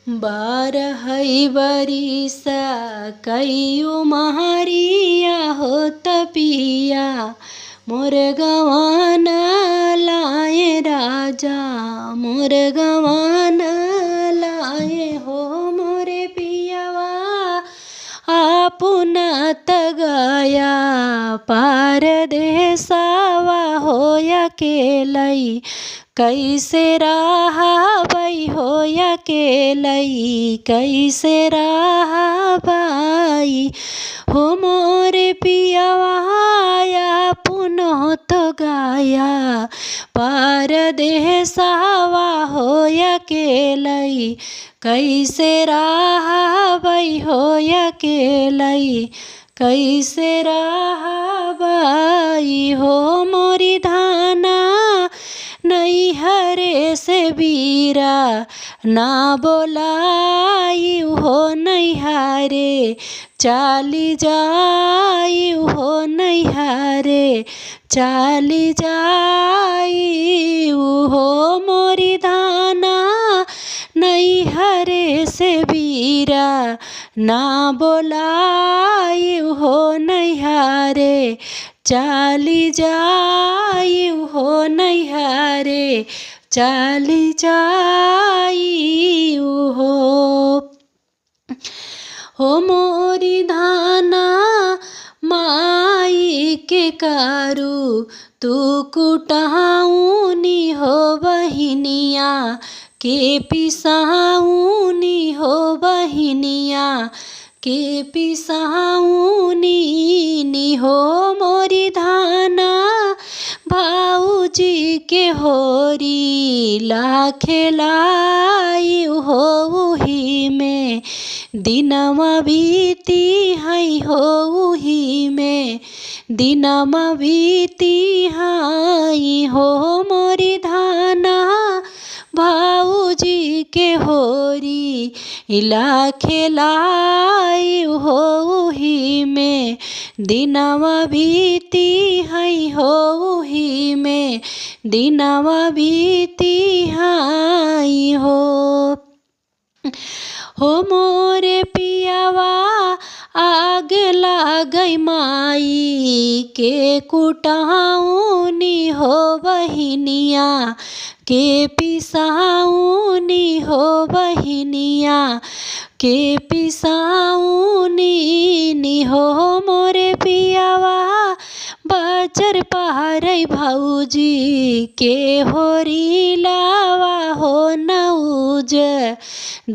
बारहै बरिसा कइयो महरिया होत पिया मोर गवाना लाए राजा मोर गवाना लाए हो मोरे पियावा आपुना तगया पारदेसावा होया केलै कैसे रहाबै होया केलै कैसे रहाबै हो मोरे पियावा पुनो तो गाया पारदेसावा होया केलै कैसे रहाबै होया केलै कैसे रहाबै हो मोरी धाना नैहरे से बीरा ना बोलाई हो नैहरे चाली जाई हो नैहरे चाली जाई हो मोरी धाना नैहरे से बीरा ना बोलाई हो नैहरे चाली जाई हो नैहरे चाली जाई हो मोरी धाना माई के कारू तू कुटाऊनी हो बहिनिया के पिसाऊनी हो बहिनिया के पिसाऊनी हो मोरी धाना भाऊजी के होरी लाखेलाई हो उही में दिनमा बीती है हो उही में दिनमा बीती है हो मोरी धाना भाऊजी के होरी लाखेलाई हो उही में दिनमा बीती है हो उही में दिनमा बीती है हो मोरे पियावा आग लागई माई के कुटाऊनी हो बहिनिया के पिसाऊनी हो बहिनिया के पिसाऊनी हो मोरे पियावा बजर पारै भौजी के होरी लावा हो नौज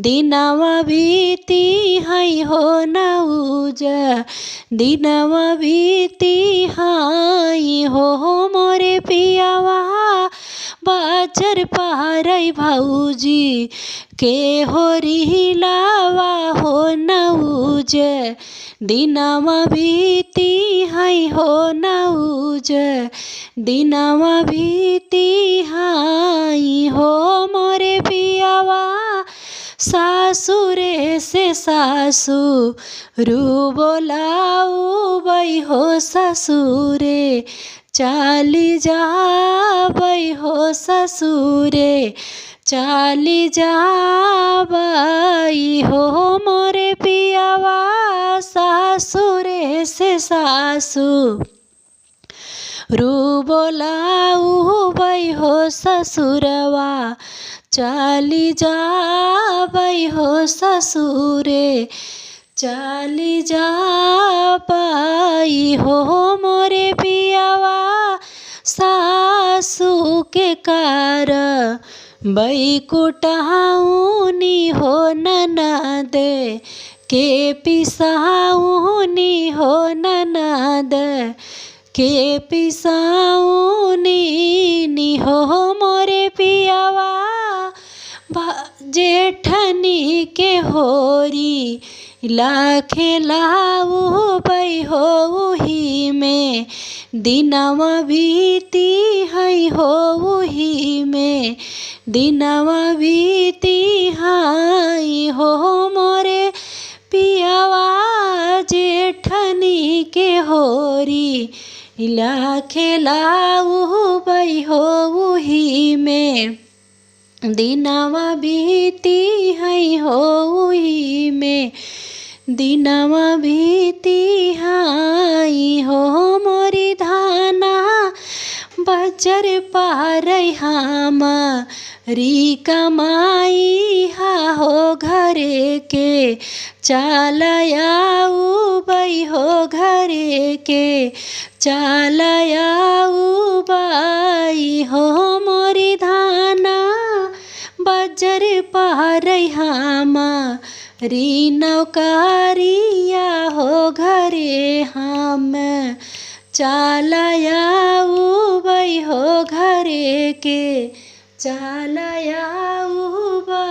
दिनवा बीती है हो नौज दिनवा बीती है हो मोरे पियावा बजर पारै भौजी के होरी लावा हो नौज दिनवा बीती है हो नौज दिनवा बीती है हो मोरे पियावा सासुरे से सासु रू बोलाऊ बई हो ससुरे चाली जाबै हो ससुरे चाली जाबै हो मोरे पियावा सासुरे से सासु रू बोलाऊ बई हो ससुरवा चाली जाबै हो ससुरे चाली जाबै हो मोरे पियावा सासू के कार बई कुटाऊनी हो ननद के पिसाऊनी हो ननद के पिसाऊनी हो मोरे पियावा जेठनी के होरी लाखेलाऊ बई हो उही में दिनवा बीती है हो उही में दिनवा बीती है हो मोरे पियावा जेठनी के होरी लाखेलाऊ बई हो उही में दिनवा बीती है हई हो उही में दिनवा बीती हाई हो मोरी धाना बजर पारै हमारी कमाई हा हो घरे के चालयाऊ बई हो घरे के चालयाऊ बाई हो मोरी धाना बजर पारै हमारी नौकरिया हो घरे हम चालयाऊ बई हो घरे के चालयाऊ बा।